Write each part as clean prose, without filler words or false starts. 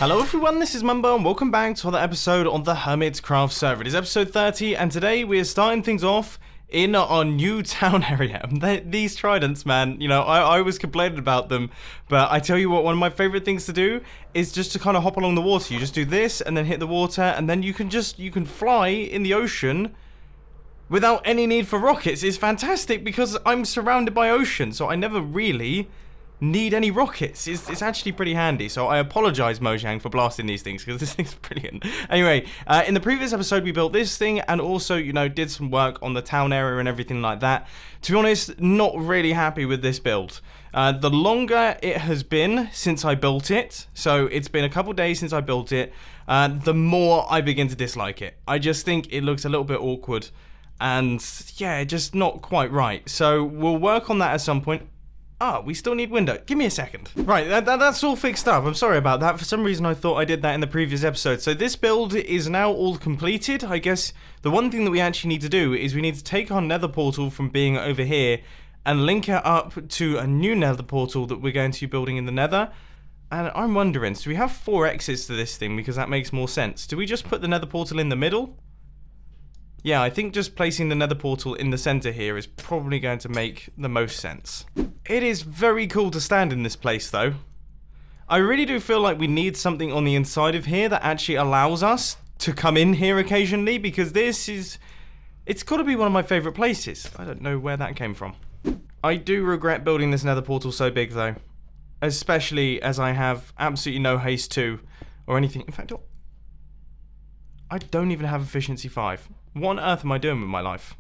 Hello everyone, this is Mumbo and welcome back to another episode on the Hermitcraft server. It is episode 30 and today we are starting things off in our new town area. These tridents, man, you know, I was complaining about them, but I tell you what, one of my favorite things to do is just to kind of hop along the water. You just do this and then hit the water and then you can fly in the ocean without any need for rockets. It's fantastic because I'm surrounded by ocean, so I never really need any rockets. It's actually pretty handy, so I apologize, Mojang, for blasting these things because this thing's brilliant. Anyway, in the previous episode we built this thing and also, you know, did some work on the town area and everything like that. To be honest, not really happy with this build. The longer it has been since I built it, so it's been a couple days since I built it, the more I begin to dislike it. I just think it looks a little bit awkward and yeah, just not quite right. So we'll work on that at some point. Ah, we still need window. Give me a second. Right, that's all fixed up. I'm sorry about that. For some reason, I thought I did that in the previous episode. So this build is now all completed. I guess the one thing that we actually need to do is we need to take our Nether Portal from being over here and link it up to a new Nether Portal that we're going to be building in the Nether. And I'm wondering, so we have 4 exits to this thing because that makes more sense. Do we just put the Nether Portal in the middle? Yeah, I think just placing the Nether Portal in the center here is probably going to make the most sense. It is very cool to stand in this place, though. I really do feel like we need something on the inside of here that actually allows us to come in here occasionally, because it's got to be one of my favorite places. I don't know where that came from. I do regret building this Nether Portal so big, though. Especially as I have absolutely no haste 2 or anything. In fact, I don't even have efficiency 5. What on earth am I doing with my life?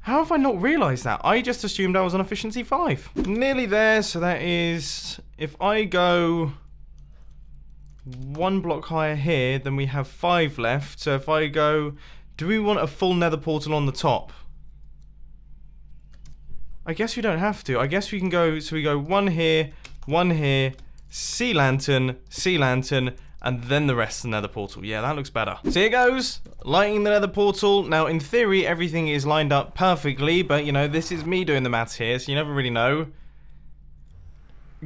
How have I not realised that? I just assumed I was on efficiency 5. Nearly there, so that is... If I go 1 block higher here, then we have 5 left. So if I go... Do we want a full Nether Portal on the top? I guess we don't have to. I guess we can go... So we go 1 here, sea lantern, and then the rest of the Nether Portal. Yeah, that looks better. So here goes, lighting the Nether Portal. Now, in theory, everything is lined up perfectly, but, you know, this is me doing the maths here, so you never really know.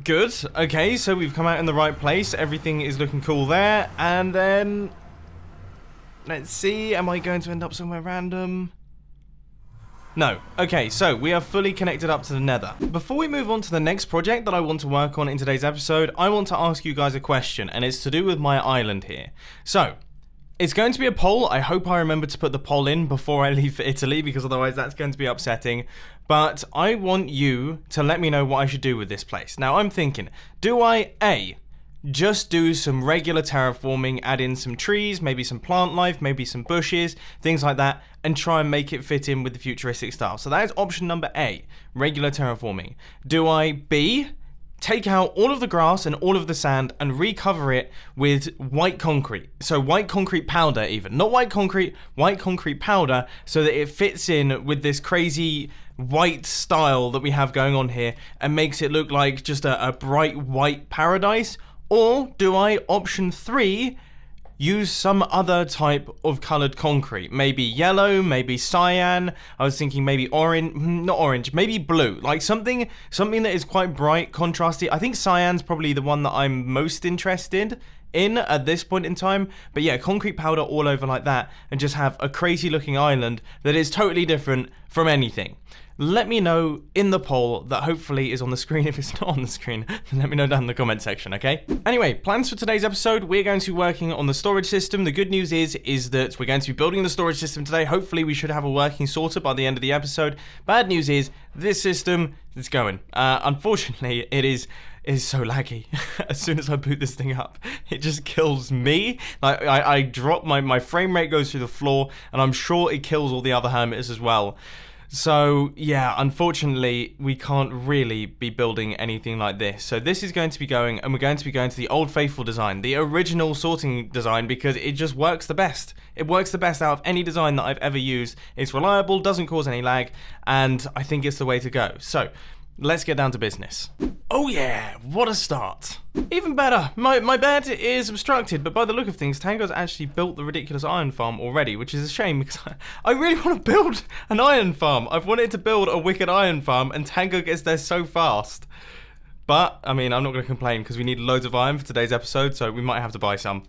Good. Okay, so we've come out in the right place. Everything is looking cool there. And then... Let's see, am I going to end up somewhere random? No. Okay, so we are fully connected up to the Nether. Before we move on to the next project that I want to work on in today's episode, I want to ask you guys a question, and it's to do with my island here. So, it's going to be a poll. I hope I remember to put the poll in before I leave for Italy, because otherwise that's going to be upsetting. But I want you to let me know what I should do with this place. Now, I'm thinking, do I, A, just do some regular terraforming, add in some trees, maybe some plant life, maybe some bushes, things like that, and try and make it fit in with the futuristic style. So that is option number A, regular terraforming. Do I, B, take out all of the grass and all of the sand and recover it with white concrete? So white concrete powder even, not white concrete powder, so that it fits in with this crazy white style that we have going on here and makes it look like just a bright white paradise? Or do I, option 3, use some other type of coloured concrete? Maybe yellow, maybe cyan. I was thinking maybe orange, not orange, maybe blue. Like something that is quite bright, contrasty. I think cyan's probably the one that I'm most interested in at this point in time. But yeah, concrete powder all over like that and just have a crazy looking island that is totally different from anything. Let me know in the poll that hopefully is on the screen. If it's not on the screen, then let me know down in the comment section, okay? Anyway, plans for today's episode, we're going to be working on the storage system. The good news is that we're going to be building the storage system today. Hopefully we should have a working sorter by the end of the episode. Bad news is this system is going. Unfortunately, it is so laggy. As soon as I boot this thing up, it just kills me. Like I drop, my frame rate goes through the floor, and I'm sure it kills all the other hermits as well. So yeah, unfortunately, we can't really be building anything like this. So this is going to be going, and we're going to be going to the old Faithful design, the original sorting design, because it just works the best. It works the best out of any design that I've ever used. It's reliable, doesn't cause any lag, and I think it's the way to go. So let's get down to business. Oh yeah, what a start. Even better, my bed is obstructed, but by the look of things, Tango's actually built the ridiculous iron farm already, which is a shame because I really want to build an iron farm. I've wanted to build a wicked iron farm, and Tango gets there so fast. But, I mean, I'm not going to complain because we need loads of iron for today's episode, so we might have to buy some.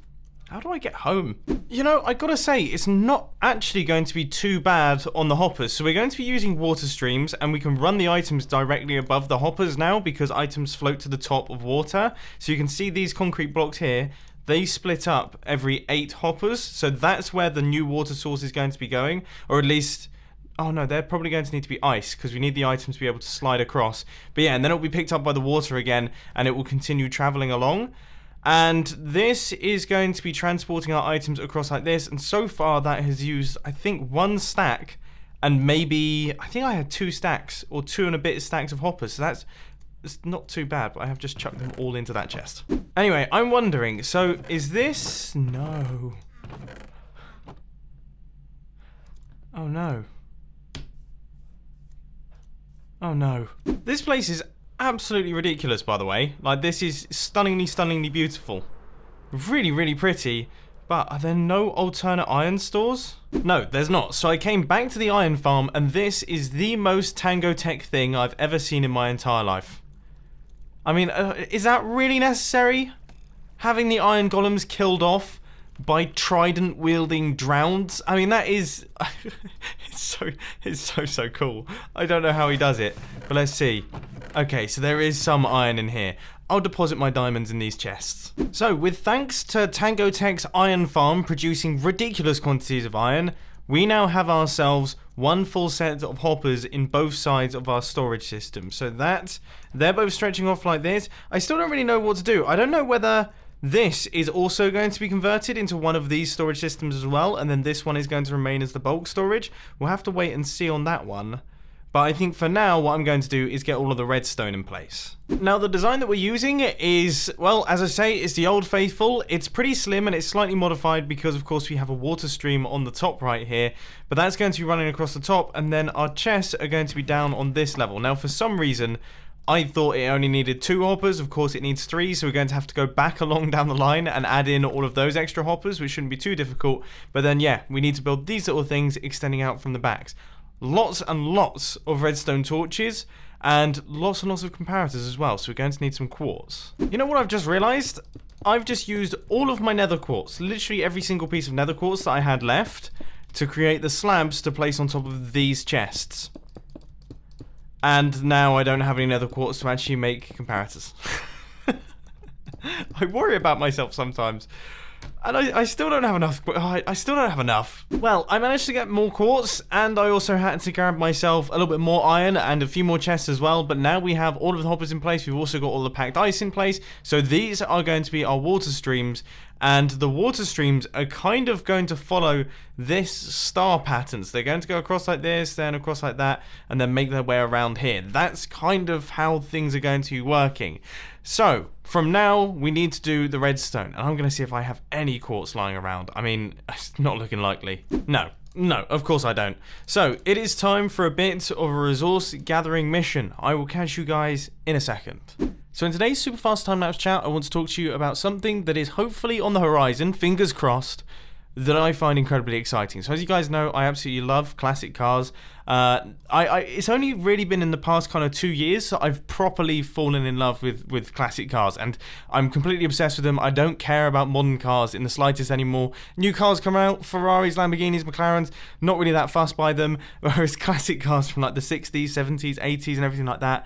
How do I get home? You know, I gotta say, it's not actually going to be too bad on the hoppers. So we're going to be using water streams, and we can run the items directly above the hoppers now because items float to the top of water. So you can see these concrete blocks here. They split up every 8 hoppers. So that's where the new water source is going to be going. Or at least... Oh no, they're probably going to need to be ice because we need the items to be able to slide across. But yeah, and then it will be picked up by the water again, and it will continue traveling along. And this is going to be transporting our items across like this. And so far that has used, I think, 1 stack. And maybe, I think I had 2 stacks or 2 and a bit stacks of hoppers. So it's not too bad, but I have just chucked them all into that chest. Anyway, I'm wondering, so is this... No. Oh no. Oh no. This place is absolutely ridiculous, by the way. Like, this is stunningly beautiful. Really, really pretty. But are there no alternate iron stores? No, there's not. So I came back to the iron farm, and this is the most Tango Tech thing I've ever seen in my entire life. I mean, is that really necessary? Having the iron golems killed off by trident-wielding drowns? I mean, that is... it's so cool. I don't know how he does it, but let's see. Okay, so there is some iron in here. I'll deposit my diamonds in these chests. So, with thanks to Tango Tech's iron farm producing ridiculous quantities of iron, we now have ourselves 1 full set of hoppers in both sides of our storage system. So they're both stretching off like this. I still don't really know what to do. I don't know whether this is also going to be converted into one of these storage systems as well, and then this one is going to remain as the bulk storage. We'll have to wait and see on that one. But I think for now, what I'm going to do is get all of the redstone in place. Now, the design that we're using is, well, as I say, it's the old Faithful. It's pretty slim and it's slightly modified because, of course, we have a water stream on the top right here. But that's going to be running across the top, and then our chests are going to be down on this level. Now, for some reason, I thought it only needed 2 hoppers. Of course, it needs 3, so we're going to have to go back along down the line and add in all of those extra hoppers, which shouldn't be too difficult. But then, yeah, we need to build these little things extending out from the backs. Lots and lots of redstone torches, and lots of comparators as well, so we're going to need some quartz. You know what I've just realized? I've just used all of my nether quartz, literally every single piece of nether quartz that I had left, to create the slabs to place on top of these chests. And now I don't have any nether quartz to actually make comparators. I worry about myself sometimes. And I still don't have enough. I still don't have enough. Well, I managed to get more quartz, and I also had to grab myself a little bit more iron and a few more chests as well. But now we have all of the hoppers in place. We've also got all the packed ice in place. So these are going to be our water streams. And the water streams are kind of going to follow this star pattern. So they're going to go across like this, then across like that, and then make their way around here. That's kind of how things are going to be working. So, from now, we need to do the redstone. And I'm going to see if I have any quartz lying around. I mean, it's not looking likely. No, of course I don't. So, it is time for a bit of a resource gathering mission. I will catch you guys in a second. So in today's super fast time-lapse chat, I want to talk to you about something that is hopefully on the horizon, fingers crossed, that I find incredibly exciting. So as you guys know, I absolutely love classic cars. It's only really been in the past kind of 2 years that I've properly fallen in love with classic cars, and I'm completely obsessed with them. I don't care about modern cars in the slightest anymore. New cars come out, Ferraris, Lamborghinis, McLarens, not really that fussed by them, whereas classic cars from like the 60s, 70s, 80s and everything like that,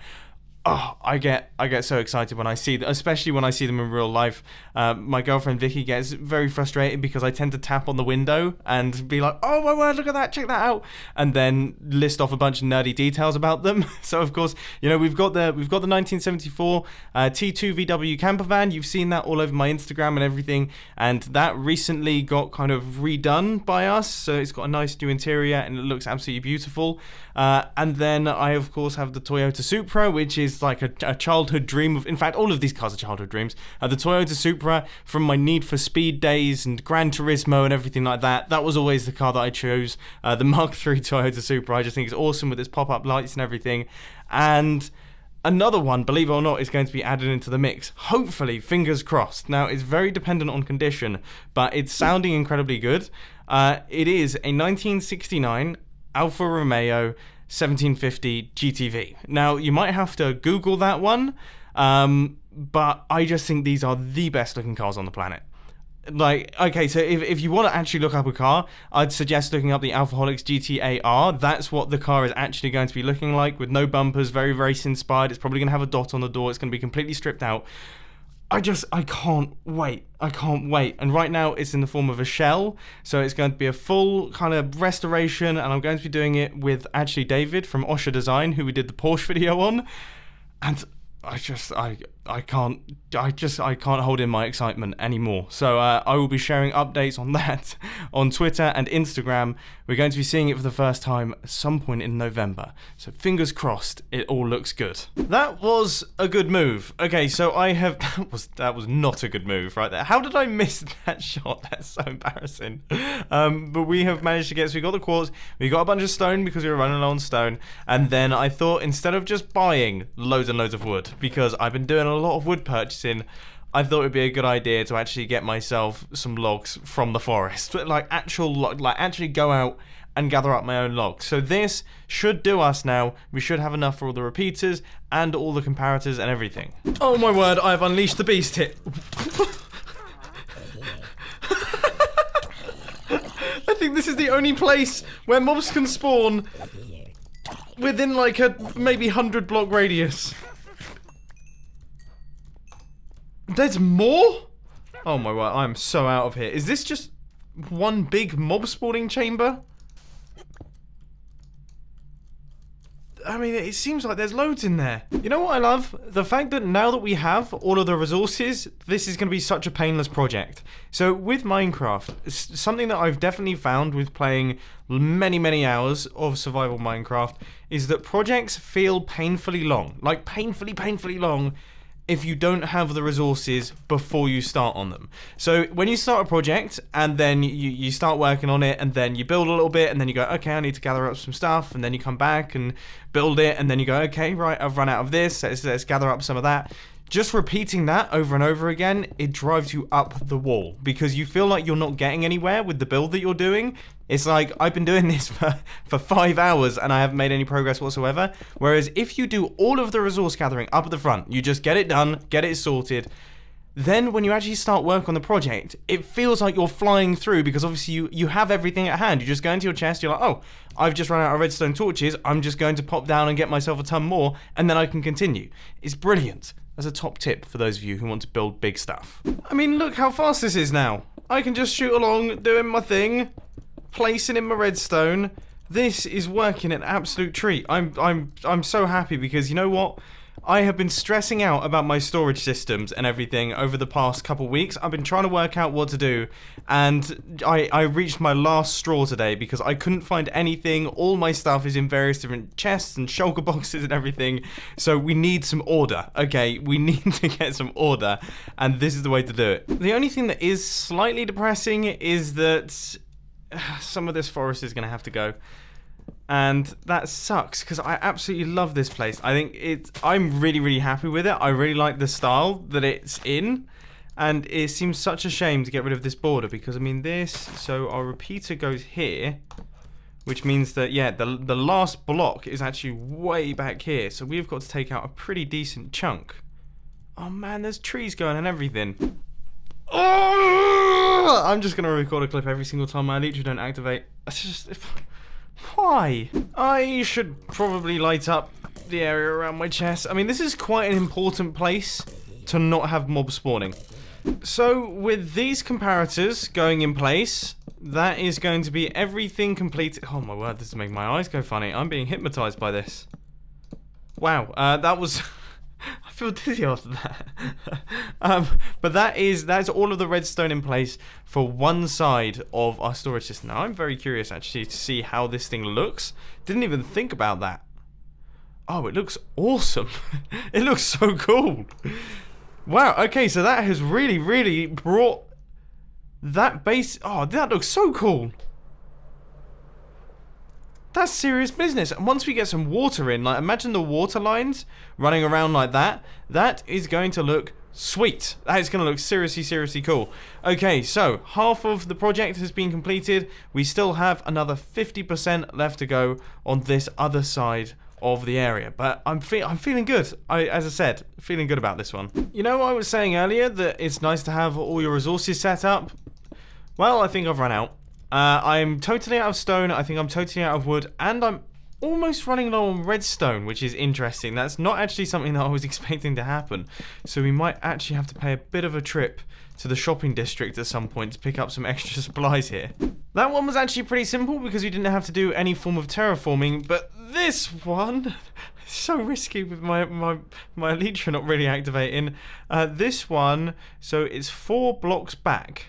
oh, I get so excited when I see them, especially when I see them in real life. My girlfriend Vicky gets very frustrated because I tend to tap on the window and be like, oh my word, look at that, check that out, and then list off a bunch of nerdy details about them. So of course, you know, we've got the 1974 T2 VW camper van. You've seen that all over my Instagram and everything, and that recently got kind of redone by us. So it's got a nice new interior and it looks absolutely beautiful. And then I of course have the Toyota Supra, which is like a childhood dream of, in fact, all of these cars are childhood dreams. The Toyota Supra from my Need for Speed days and Gran Turismo and everything like that. That was always the car that I chose. The Mark III Toyota Supra, I just think it's awesome with its pop-up lights and everything. And another one, believe it or not, is going to be added into the mix. Hopefully, fingers crossed. Now, it's very dependent on condition, but it's sounding incredibly good. It is a 1969 Alfa Romeo 1750 GTV. Now, you might have to Google that one. But I just think these are the best looking cars on the planet. Like, okay, so if you want to actually look up a car, I'd suggest looking up the Alphaholics GT8R. That's what the car is actually going to be looking like, with no bumpers, very race inspired. It's probably going to have a dot on the door. It's going to be completely stripped out. I can't wait. I can't wait. And right now it's in the form of a shell, so it's going to be a full kind of restoration, and I'm going to be doing it with actually David from Osher Design, who we did the Porsche video on. And I can't hold in my excitement anymore. So I will be sharing updates on that on Twitter and Instagram. We're going to be seeing it for the first time at some point in November. So fingers crossed it all looks good. That was a good move. Okay, so that was not a good move right there. How did I miss that shot? That's so embarrassing. But we have managed to get, so we got the quartz, we got a bunch of stone because we were running low on stone, and then I thought instead of just buying loads and loads of wood, because I've been doing a lot of wood purchasing, I thought it would be a good idea to actually get myself some logs from the forest, like actually go out and gather up my own logs. So this should do us now. We should have enough for all the repeaters and all the comparators and everything. Oh my word, I've unleashed the beast here. I think this is the only place where mobs can spawn within like a maybe 100 block radius. There's more? Oh my word, I'm so out of here. Is this just one big mob spawning chamber? I mean, it seems like there's loads in there. You know what I love? The fact that now that we have all of the resources, this is going to be such a painless project. So with Minecraft, something that I've definitely found with playing many hours of survival Minecraft is that projects feel painfully long. Like painfully long if you don't have the resources before you start on them. So when you start a project and then you start working on it, and then you build a little bit, and then you go, okay, I need to gather up some stuff, and then you come back and build it, and then you go, okay, right, I've run out of this, let's gather up some of that. Just repeating that over and over again, it drives you up the wall because you feel like you're not getting anywhere with the build that you're doing. It's like, I've been doing this for 5 hours and I haven't made any progress whatsoever. Whereas if you do all of the resource gathering up at the front, you just get it done, get it sorted, then when you actually start work on the project, it feels like you're flying through because obviously you have everything at hand. You just go into your chest, you're like, oh, I've just run out of redstone torches, I'm just going to pop down and get myself a ton more, and then I can continue. It's brilliant. As a top tip for those of you who want to build big stuff. I mean, look how fast this is now. I can just shoot along, doing my thing, placing in my redstone. This is working an absolute treat. I'm so happy because you know what? I have been stressing out about my storage systems and everything over the past couple weeks. I've been trying to work out what to do, and I reached my last straw today because I couldn't find anything. All my stuff is in various different chests and shulker boxes and everything, so we need some order, okay? We need to get some order, and this is the way to do it. The only thing that is slightly depressing is that some of this forest is going to have to go. And that sucks because I absolutely love this place. I think I'm really happy with it. I really like the style that it's in, and it seems such a shame to get rid of this border because I mean so our repeater goes here, which means that yeah, the last block is actually way back here, so we've got to take out a pretty decent chunk. Oh man, there's trees going and everything. Oh! I'm just gonna record a clip every single time my elytra don't activate. It's just why? I should probably light up the area around my chest. I mean, this is quite an important place to not have mob spawning. So, with these comparators going in place, that is going to be everything completed. Oh my word, this is making my eyes go funny. I'm being hypnotized by this. Wow, that was... I feel dizzy after that. But that's all of the redstone in place for one side of our storage system. Now, I'm very curious actually to see how this thing looks. Didn't even think about that. Oh, it looks awesome. It looks so cool. Wow, okay, so that has really brought that base... Oh, that looks so cool. That's serious business. And once we get some water in, like imagine the water lines running around like that. That is going to look sweet. That is going to look seriously cool. Okay, so half of the project has been completed. We still have another 50% left to go on this other side of the area. But I'm feeling good. As I said, feeling good about this one. You know, I was saying earlier that it's nice to have all your resources set up. Well, I think I've run out. I'm totally out of stone. I think I'm totally out of wood, and I'm almost running low on redstone, which is interesting. That's not actually something that I was expecting to happen. So we might actually have to pay a bit of a trip to the shopping district at some point to pick up some extra supplies here. That one was actually pretty simple because we didn't have to do any form of terraforming, but this one, so risky with my elytra not really activating. This one, so it's 4 blocks back.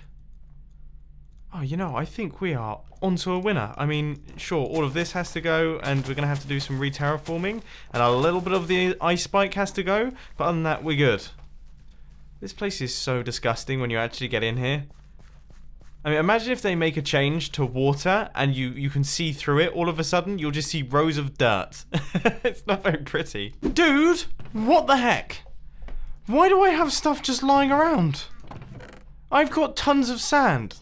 Oh, you know, I think we are onto a winner. I mean, sure, all of this has to go, and we're going to have to do some re-terraforming, and a little bit of the ice spike has to go, but other than that, we're good. This place is so disgusting when you actually get in here. I mean, imagine if they make a change to water, and you can see through it all of a sudden. You'll just see rows of dirt. It's not very pretty. Dude, what the heck? Why do I have stuff just lying around? I've got tons of sand.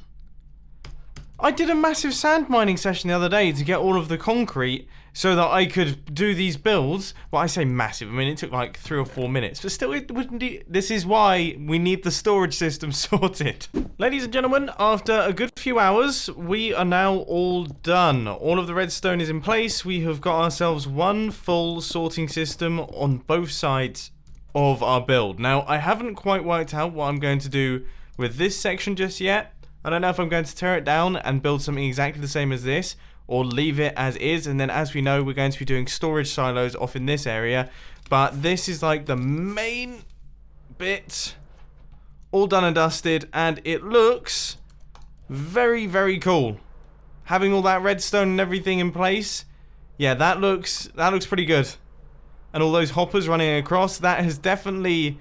I did a massive sand mining session the other day to get all of the concrete so that I could do these builds. Well, I say massive. I mean, it took like 3 or 4 minutes. But still, it wouldn't. This is why we need the storage system sorted. Ladies and gentlemen, after a good few hours, we are now all done. All of the redstone is in place. We have got ourselves one full sorting system on both sides of our build. Now, I haven't quite worked out what I'm going to do with this section just yet. I don't know if I'm going to tear it down and build something exactly the same as this, or leave it as is, and then as we know, we're going to be doing storage silos off in this area. But this is like the main bit, all done and dusted, and it looks very, very cool. Having all that redstone and everything in place, yeah, that looks pretty good. And all those hoppers running across, that has definitely...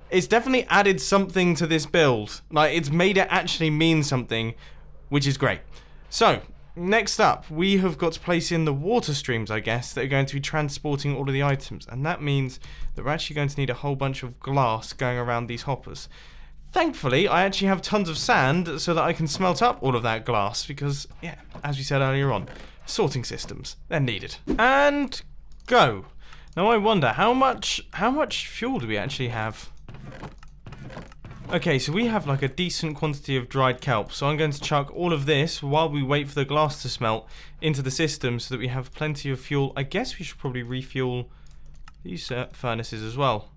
It's definitely added something to this build. Like, it's made it actually mean something, which is great. So, next up, we have got to place in the water streams, I guess, that are going to be transporting all of the items. And that means that we're actually going to need a whole bunch of glass going around these hoppers. Thankfully, I actually have tons of sand so that I can smelt up all of that glass because, yeah, as we said earlier on, sorting systems, they're needed. And go. Now, I wonder, how much fuel do we actually have? Okay, so we have like a decent quantity of dried kelp, so I'm going to chuck all of this while we wait for the glass to smelt into the system so that we have plenty of fuel. I guess we should probably refuel these furnaces as well.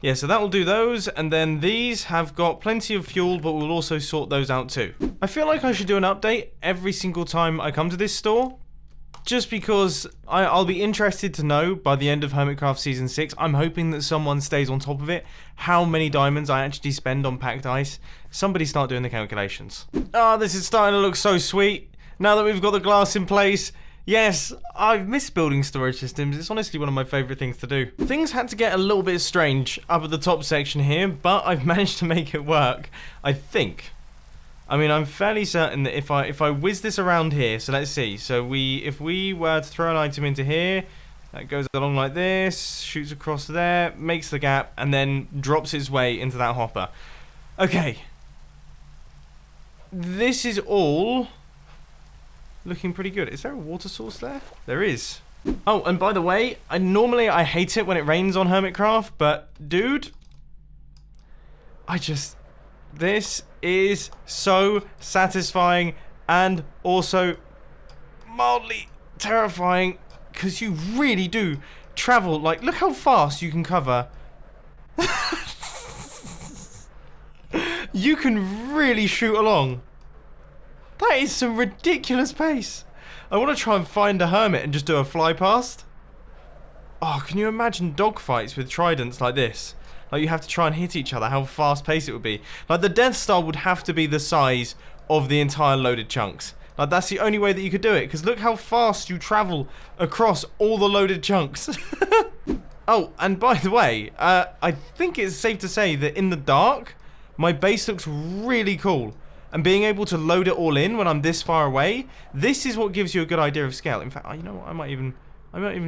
Yeah, so that will do those, and then these have got plenty of fuel, but we'll also sort those out too. I feel like I should do an update every single time I come to this store. Just because I'll be interested to know by the end of Hermitcraft Season 6, I'm hoping that someone stays on top of it, how many diamonds I actually spend on packed ice. Somebody start doing the calculations. Oh, this is starting to look so sweet. Now that we've got the glass in place. Yes, I've missed building storage systems. It's honestly one of my favourite things to do. Things had to get a little bit strange up at the top section here, but I've managed to make it work, I think. I mean, I'm fairly certain that if I whiz this around here, so let's see. So if we were to throw an item into here, that goes along like this, shoots across there, makes the gap, and then drops its way into that hopper. Okay. This is all looking pretty good. Is there a water source there? There is. Oh, and by the way, normally I hate it when it rains on Hermitcraft, but dude, this is so satisfying and also mildly terrifying because you really do travel. Like, look how fast you can cover. You can really shoot along. That is some ridiculous pace. I want to try and find a hermit and just do a fly past. Oh, can you imagine dogfights with tridents like this? Like, you have to try and hit each other, how fast-paced it would be. Like, the Death Star would have to be the size of the entire loaded chunks. Like, that's the only way that you could do it, because look how fast you travel across all the loaded chunks. Oh, and by the way, I think it's safe to say that in the dark, my base looks really cool. And being able to load it all in when I'm this far away, this is what gives you a good idea of scale. In fact, you know what, I might even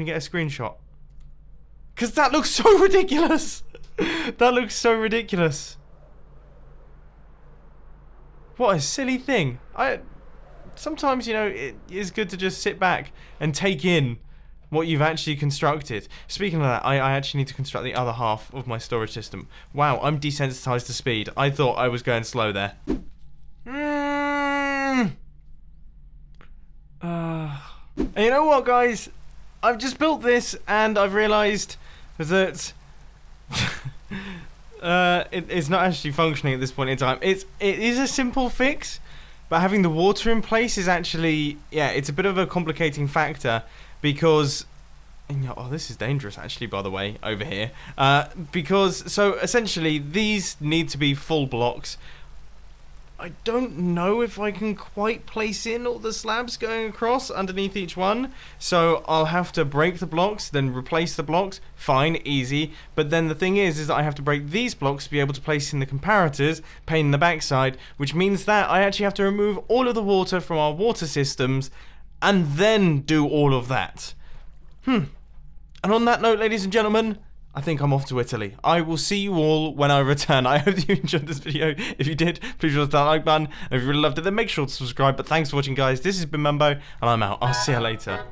get a screenshot. Because that looks so ridiculous. That looks so ridiculous. What a silly thing. Sometimes, you know, it is good to just sit back and take in what you've actually constructed. Speaking of that, I actually need to construct the other half of my storage system. Wow, I'm desensitized to speed. I thought I was going slow there. And you know what, guys? I've just built this, and I've realized that it's not actually functioning at this point in time. It is a simple fix, but having the water in place is actually, yeah, it's a bit of a complicating factor, because, oh, this is dangerous actually, by the way, over here, because, so essentially these need to be full blocks. I don't know if I can quite place in all the slabs going across underneath each one, so I'll have to break the blocks, then replace the blocks. Fine, easy. But then the thing is that I have to break these blocks to be able to place in the comparators, pain in the backside, which means that I actually have to remove all of the water from our water systems, and then do all of that. And on that note, ladies and gentlemen, I think I'm off to Italy. I will see you all when I return. I hope you enjoyed this video. If you did, please hit that like button. And if you really loved it, then make sure to subscribe. But thanks for watching, guys. This has been Mumbo, and I'm out. I'll see you later.